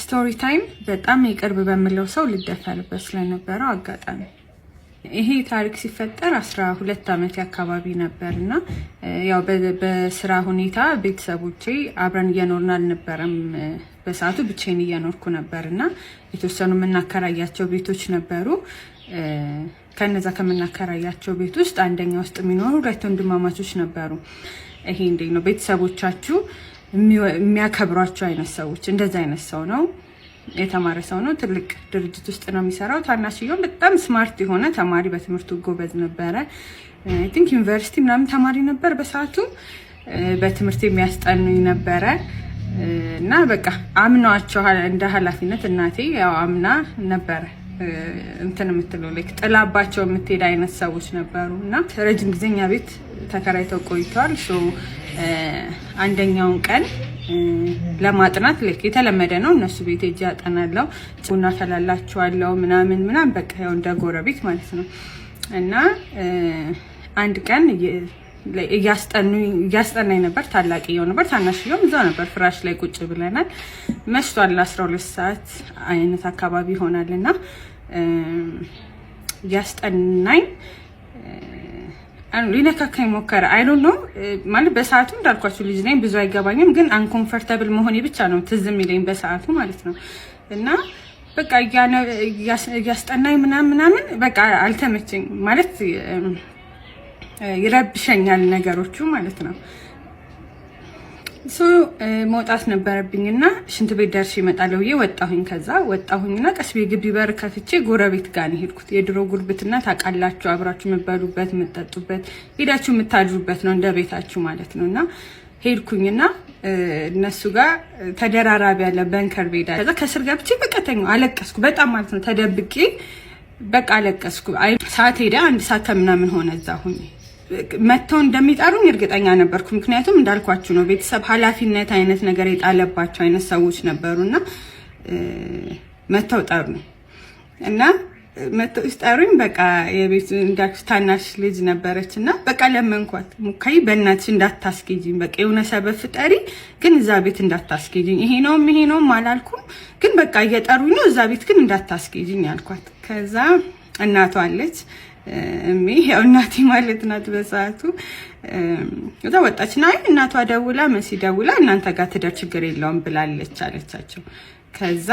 ስቶሪ ታይም በጣም ይቅርብ በመለው ሰው ልደፈርበት ስለነበረው አጋጣሚ ይሄ ታሪክ ሲፈጠር 12 ዓመት አካባቢ ነበርና ያው በስራ ሁኔታ ቤተሰቦቼ አብረን እየኖርን አልነበረም። በሰዓቱ ብቻዬን እየኖርኩ ነበርና የተወሰኑ መናከራያቸው ቤቶች ነበሩ። ከነዛ ከመናከራያቸው ቤት ውስጥ አንደኛ ውስጥ የሚኖሩ ሁለት ወንድማማቾች ነበሩ። ይሄ እንዴት ነው ቤተሰቦቻችሁ የሚያከብሯቸው አይነት ሰዎች፣ እንደዛ አይነት ሰው ነው። የተማረ ሰው ነው። ትልቅ ድርጅት ውስጥ ነው የሚሰራው። ታናሽየው በጣም ስማርት የሆነ ተማሪ፣ በትምህርቱ ጎበዝ ነበረ። አይ ቲንክ ዩኒቨርሲቲ ምናምን ተማሪ ነበር በሰዓቱ። በትምህርት የሚያስጠኑኝ ነበረ እና በቃ አምናቸው እንደ ኃላፊነት እናቴ ያው አምና ነበረ እንትን የምትለው ላይክ ጥላባቸው የምትሄድ አይነት ሰዎች ነበሩ እና ረጅም ጊዜ እኛ ቤት ተከራይተው ቆይተዋል። አንደኛውን ቀን ለማጥናት ልክ የተለመደ ነው እነሱ ቤት ሄጄ አጠናለሁ፣ ቡና ፈላላቸዋለሁ ምናምን በቃ ያው እንደ ጎረቤት ማለት ነው። እና አንድ ቀን እያስጠናኝ ነበር። ታላቅየው ነበር፣ ታናሽየውም እዛው ነበር። ፍራሽ ላይ ቁጭ ብለናል። መሽቷል፣ 12 ሰዓት አይነት አካባቢ ይሆናልና እያስጠናኝ ሊነካካኝ ሞከረ። አይ ዶንት ኖ ማለት በሰዓቱ እንዳልኳችሁ ልጅ ነኝ፣ ብዙ አይገባኝም። ግን አንኮምፎርታብል መሆኔ ብቻ ነው ትዝ የሚለኝ በሰዓቱ ማለት ነው። እና በቃ እያስጠናኝ ምናምን በቃ አልተመቸኝ ማለት ይረብሸኛል ነገሮቹ ማለት ነው። መውጣት ነበረብኝና ሽንት ቤት ደርሼ እመጣለሁ ብዬ ወጣሁኝ። ከዛ ወጣሁኝና ቀስ ብዬ ግቢ በር ከፍቼ ጎረቤት ጋር ነው ሄድኩት። የድሮ ጉርብትና ታውቃላችሁ፣ አብራችሁ የምትበሉበት የምትጠጡበት ሄዳችሁ የምታድሩበት ነው፣ እንደ ቤታችሁ ማለት ነው። እና ሄድኩኝና እነሱ ጋር ተደራራቢ ያለ በንከር ቤዳ፣ ከዛ ከስር ገብቼ በቃ ተኛሁ። አለቀስኩ በጣም ማለት ነው፣ ተደብቄ በቃ አለቀስኩ። ሰዓት ሄደ፣ 1 ሰዓት ከምናምን ሆነ እዛ ሁኜ። መተው እንደሚጠሩኝ እርግጠኛ ነበርኩ። ምክንያቱም እንዳልኳችሁ ነው ቤተሰብ ኃላፊነት አይነት ነገር የጣለባቸው አይነት ሰዎች ነበሩና መተው ጠሩ እና መተው ሲጠሩኝ በቃ የቤቱ እንዳልኩ ታናሽ ልጅ ነበረችና በቃ ለመንኳት። ሙካይ በእናትሽ እንዳታስኬጂኝ፣ በቃ የሆነ ሰበብ ፍጠሪ፣ ግን እዛ ቤት እንዳታስኬጂኝ። ይሄ ነው አላልኩም፣ ግን በቃ እየጠሩኝ ነው፣ እዛ ቤት ግን እንዳታስኬጂኝ አልኳት። ከዛ እናቷ አለች ያው እናቴ ማለት ናት በሰዓቱ። እዛ ወጣችና አይ እናቷ ደውላ መሲ ደውላ እናንተ ጋር ትደር ችግር የለውም ብላለች አለቻቸው። ከዛ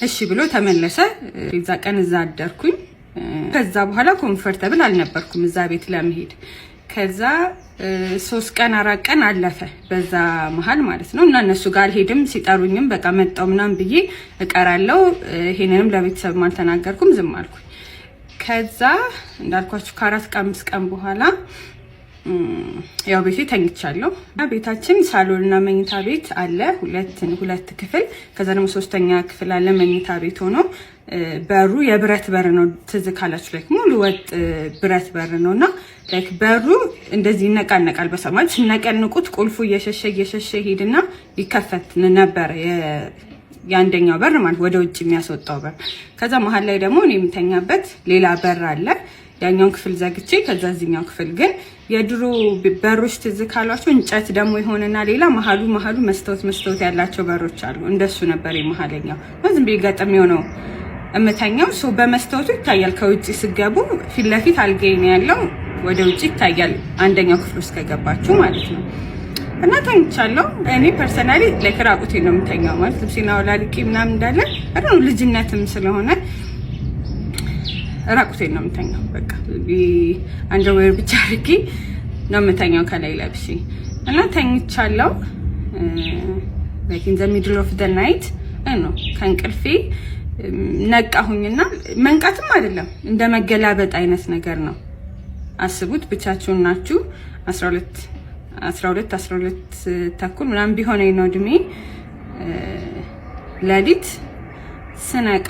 እሺ ብሎ ተመለሰ። እዛ ቀን እዛ አደርኩኝ። ከዛ በኋላ ኮምፎርታብል አልነበርኩም እዛ ቤት ለመሄድ። ከዛ 3 ቀን 4 ቀን አለፈ በዛ መሃል ማለት ነው። እና እነሱ ጋር አልሄድም፣ ሲጠሩኝም በቃ መጣው ምናምን ብዬ እቀራለሁ። ይሄንንም ለቤተሰብ አልተናገርኩም፣ ዝም አልኩኝ። ከዛ እንዳልኳችሁ ከ4 ቀን 5 ቀን በኋላ ያው ቤቴ ተኝቻለሁ። ቤታችን ሳሎንና መኝታ ቤት አለ፣ ሁለት ክፍል። ከዛ ደግሞ 3ኛ ክፍል አለ መኝታ ቤት ሆኖ በሩ የብረት በር ነው። ትዝ ካላችሁ ላይ ሙሉ ወጥ ብረት በር ነውና ላይክ በሩ እንደዚህ ይነቃነቃል። በሰማይ ሲነቀንቁት ቁልፉ እየሸሸ ሄድና ይከፈት ነበር የአንደኛው በር ማለት ወደ ውጭ የሚያስወጣው በር። ከዛ መሀል ላይ ደግሞ እኔ የምተኛበት ሌላ በር አለ። ያኛውን ክፍል ዘግቼ ከዛ እዚህኛው ክፍል ግን የድሮ በሮች ትዝ ካሏቸው እንጨት ደግሞ ይሆንና ሌላ መሀሉ መስታወት ያላቸው በሮች አሉ። እንደሱ ነበር የመሀለኛው። ዝም ብዬ ገጥሜው ነው እምተኛው። በመስታወቱ ይታያል። ከውጭ ስገቡ ፊት ለፊት አልጋዬ ነው ያለው፣ ወደ ውጭ ይታያል። አንደኛው ክፍል ውስጥ ከገባችሁ ማለት ነው። እና ተኝቻለሁ። እኔ ፐርሰናሊ ራቁቴን ነው የምተኛው ማለት ልብሴና ወላልቄ ምናምን እንዳለ አይደል፣ ልጅነትም ስለሆነ ራቁቴን ነው የምተኛው። በቃ አንደርዌር ብቻ አድርጌ ነው የምተኛው ከላይ ለብሼ። እና ተኝቻለሁ። like in the middle of the night ነው ከእንቅልፌ ነቃሁኝና መንቃትም አይደለም እንደ መገላበጥ አይነት ነገር ነው። አስቡት፣ ብቻችሁን ናችሁ። 12 ተኩል ምናምን ቢሆነኝ ነው እድሜ። ሌሊት ስነቃ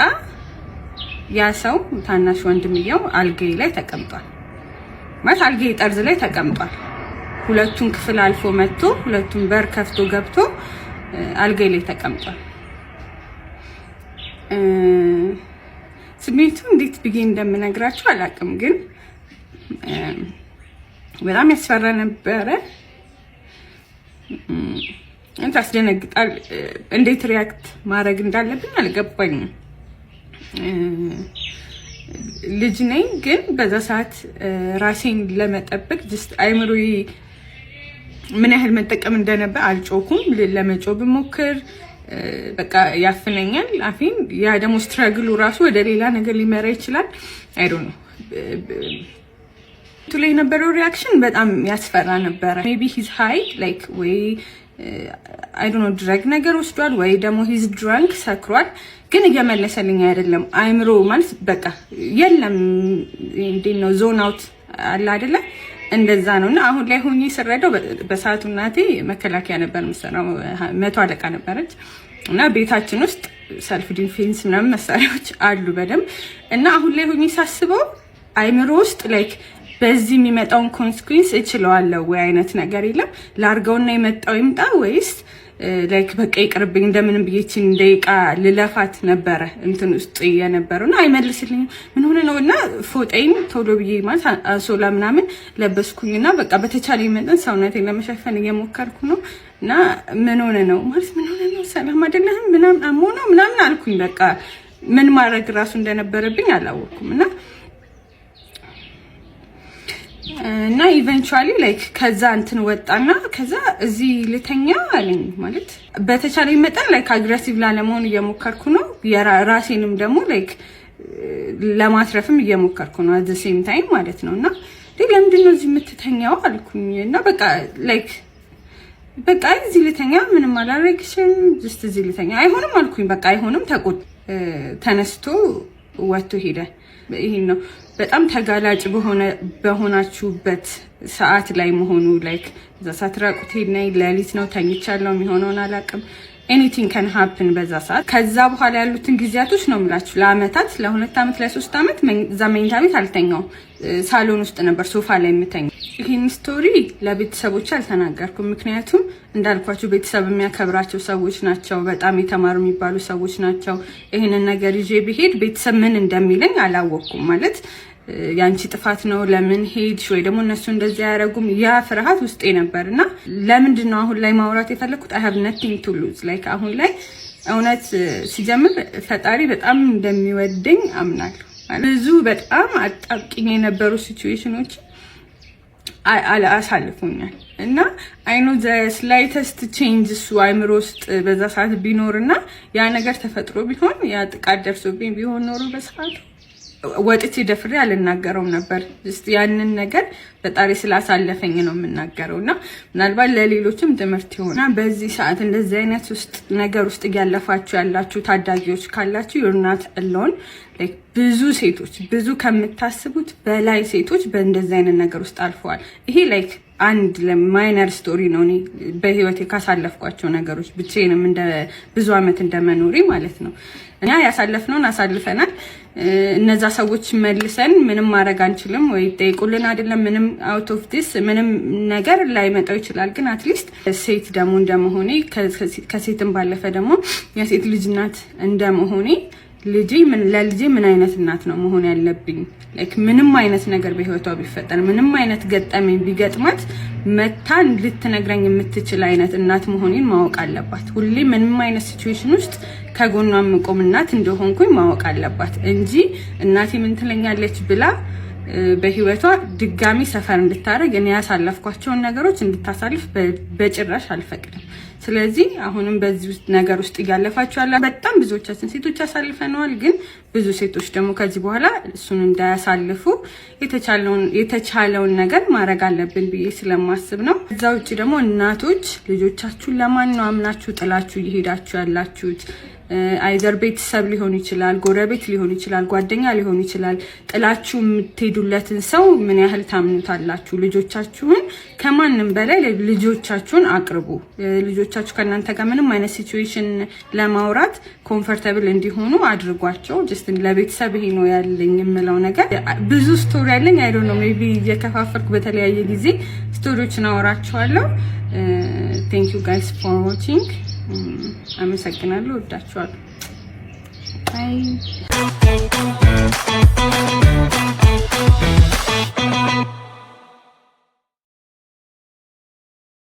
ያ ሰው ታናሽ ወንድምየው አልጋዬ ላይ ተቀምጧል። ማለት አልጋዬ ጠርዝ ላይ ተቀምጧል። ሁለቱን ክፍል አልፎ መጥቶ ሁለቱን በር ከፍቶ ገብቶ አልጋዬ ላይ ተቀምጧል። ስሜቱ እንዴት ብዬ እንደምነግራችሁ አላውቅም፣ ግን በጣም ያስፈራ ነበረ። ታስደነግጣል። እንዴት ሪያክት ማድረግ እንዳለብኝ አልገባኝም። ልጅ ነኝ ግን በዛ ሰዓት ራሴን ለመጠበቅ ጀስት አይምሮዬ ምን ያህል መጠቀም እንደነበር አልጮኩም። ለመጮህ ብሞክር በቃ ያፍነኛል አፌን። ያ ደግሞ ስትራግሉ ራሱ ወደ ሌላ ነገር ሊመራ ይችላል። አይ ዶንት ኖ ቱ ላይ የነበረው ሪያክሽን በጣም ያስፈራ ነበረ። ሜቢ ሂዝ ሃይ ላይክ ወይ አይ ዶንት ኖ ድረግ ነገር ወስዷል ወይ ደግሞ ሂዝ ድራንክ ሰክሯል። ግን እየመለሰልኝ አይደለም። አይምሮ ማለት በቃ የለም እንዴት ነው ዞን አውት አለ አይደለ? እንደዛ ነው። እና አሁን ላይ ሆኜ ስረዳው በሰዓቱ እናቴ መከላከያ ነበር የምትሰራው፣ 100 አለቃ ነበረች። እና ቤታችን ውስጥ ሰልፍ ዲፌንስ ምናምን መሳሪያዎች አሉ በደንብ። እና አሁን ላይ ሆኜ ሳስበው አይምሮ ውስጥ ላይክ በዚህ የሚመጣውን ኮንሲኩዌንስ እችለዋለሁ ወይ አይነት ነገር የለም። ላርገውና የመጣው ይምጣ ወይስ ላይክ በቃ ይቅርብኝ እንደምንም ብዬችን ደቂቃ ልለፋት ነበረ እንትን ውስጥ የነበረውና አይመልስልኝም። ምን ሆነ ነው? እና ፎጣይን ቶሎ ብዬ ማለት አሶላ ምናምን ለበስኩኝና በቃ በተቻለ መጠን ሰውነቴን ለመሸፈን እየሞከርኩ ነው። እና ምን ሆነ ነው ማለት ምን ሆነ ነው? ሰላም አይደለህም ምናምን አሞና ምናምን አልኩኝ። በቃ ምን ማድረግ ራሱ እንደነበረብኝ አላወቅኩም። እና ኢቨንቹአሊ ላይክ ከዛ እንትን ወጣና ከዛ እዚህ ልተኛ አለኝ። ማለት በተቻለኝ መጠን ላይክ አግሬሲቭ ላለመሆን እየሞከርኩ ነው። ራሴንም ደግሞ ላይክ ለማትረፍም እየሞከርኩ ነው አት ዘ ሴም ታይም ማለት ነው። እና ለምንድን ነው እዚህ የምትተኛው አልኩኝ። እና በቃ ላይክ በቃ እዚህ ልተኛ ምንም አላረግሽም ጀስት እዚህ ልተኛ አይሆንም አልኩኝ። በቃ አይሆንም ተነስቶ ወጥቶ ሄደ። ይሄን ነው በጣም ተጋላጭ በሆናችሁበት ሰዓት ላይ መሆኑ ላይክ እዛ ሰዓት ራቁቴን ነኝ፣ ሌሊት ነው ተኝቻለሁ፣ የሚሆነውን አላውቅም። ኤኒቲንግ ካን ሃፕን በዛ ሰዓት። ከዛ በኋላ ያሉትን ጊዜያቶች ነው የምላችሁ ለአመታት ለ2 አመት ለ3 አመት እዛ መኝታ ቤት አልተኛውም። ሳሎን ውስጥ ነበር ሶፋ ላይ የምተኛው። ይህን ስቶሪ ለቤተሰቦች አልተናገርኩም። ምክንያቱም እንዳልኳቸው ቤተሰብ የሚያከብራቸው ሰዎች ናቸው፣ በጣም የተማሩ የሚባሉ ሰዎች ናቸው። ይህንን ነገር ይዤ ብሄድ ቤተሰብ ምን እንደሚለኝ አላወቅኩም። ማለት ያንቺ ጥፋት ነው ለምን ሄድሽ ወይ ደግሞ እነሱ እንደዚህ ያደረጉም ያ ፍርሃት ውስጤ ነበርና ለምንድን ነው አሁን ላይ ማውራት የፈለኩት I have nothing to lose like አሁን ላይ እውነት ሲጀምር ፈጣሪ በጣም እንደሚወደኝ አምናለሁ። ብዙ በጣም አጣብቂኝ የነበሩ ሲቹዌሽኖች አሳልፎኛል እና አይ ኖ ዘ ስላይተስት ቼንጅ እሱ አይምሮ ውስጥ በዛ ሰዓት ቢኖርና ያ ነገር ተፈጥሮ ቢሆን ያ ጥቃት ደርሶብኝ ቢሆን ኖሮ በሰዓቱ ወጥቼ ደፍሬ አልናገረውም ነበር። ያንን ነገር ፈጣሪ ስላሳለፈኝ ነው የምናገረውና ምናልባት ለሌሎችም ትምህርት ይሆናል። በዚህ ሰዓት እንደዚህ አይነት ውስጥ ነገር ውስጥ እያለፋችሁ ያላችሁ ታዳጊዎች ካላችሁ you're not alone like ብዙ ሴቶች ብዙ ከምታስቡት በላይ ሴቶች በእንደዚህ አይነት ነገር ውስጥ አልፈዋል። ይሄ like አንድ ለማይነር ስቶሪ ነው እኔ በህይወቴ ካሳለፍኳቸው ነገሮች ብቻዬንም እንደ ብዙ አመት እንደመኖሬ ማለት ነው። እኛ ያሳለፍነውን አሳልፈናል። እነዛ ሰዎች መልሰን ምንም ማድረግ አንችልም ወይ ጠይቁልን አይደለም ምንም አውት ኦፍ ዲስ ምንም ነገር ላይመጣው ይችላል። ግን አትሊስት ሴት ደግሞ እንደመሆኔ ከሴትም ባለፈ ደግሞ የሴት ልጅ እናት እንደመሆኔ ለልጄ ምን አይነት እናት ነው መሆን ያለብኝ? ላይክ ምንም አይነት ነገር በህይወቷ ቢፈጠር ምንም አይነት ገጠመኝ ቢገጥማት መታን ልትነግረኝ የምትችል አይነት እናት መሆኔን ማወቅ አለባት። ሁሌ ምንም አይነት ሲቹዌሽን ውስጥ ከጎኗ መቆም እናት እንደሆንኩኝ ማወቅ አለባት እንጂ እናቴ ምን ትለኛለች ብላ በህይወቷ ድጋሚ ሰፈር እንድታረግ እኔ ያሳለፍኳቸውን ነገሮች እንድታሳልፍ በጭራሽ አልፈቅድም። ስለዚህ አሁንም በዚህ ነገር ውስጥ እያለፋችሁ ያለ በጣም ብዙዎቻችን ሴቶች ያሳልፈናል። ግን ብዙ ሴቶች ደግሞ ከዚህ በኋላ እሱን እንዳያሳልፉ የተቻለውን ነገር ማድረግ አለብን ብዬ ስለማስብ ነው። እዛ ውጪ ደግሞ እናቶች ልጆቻችሁን ለማን ነው አምናችሁ ጥላችሁ እየሄዳችሁ ያላችሁት? አይዘር ቤተሰብ ሊሆን ይችላል፣ ጎረቤት ሊሆን ይችላል፣ ጓደኛ ሊሆን ይችላል። ጥላችሁ የምትሄዱለትን ሰው ምን ያህል ታምኑታላችሁ? ልጆቻችሁን ከማንም በላይ ልጆቻችሁን አቅርቡ። ልጆቻችሁ ከእናንተ ጋር ምንም አይነት ሲቹዌሽን ለማውራት ኮምፎርታብል እንዲሆኑ አድርጓቸው። ጀስት ለቤተሰብ ይሄ ነው ያለኝ የምለው ነገር። ብዙ ስቶሪ ያለኝ አይ ዶንት ኖ ሜቢ እየከፋፈልኩ በተለያየ ጊዜ ስቶሪዎችን አወራችኋለሁ። ቴንክ ዩ ጋይስ ፎር ዋቺንግ። አመሰግናለሁ። ወዳችኋለሁ። ባይ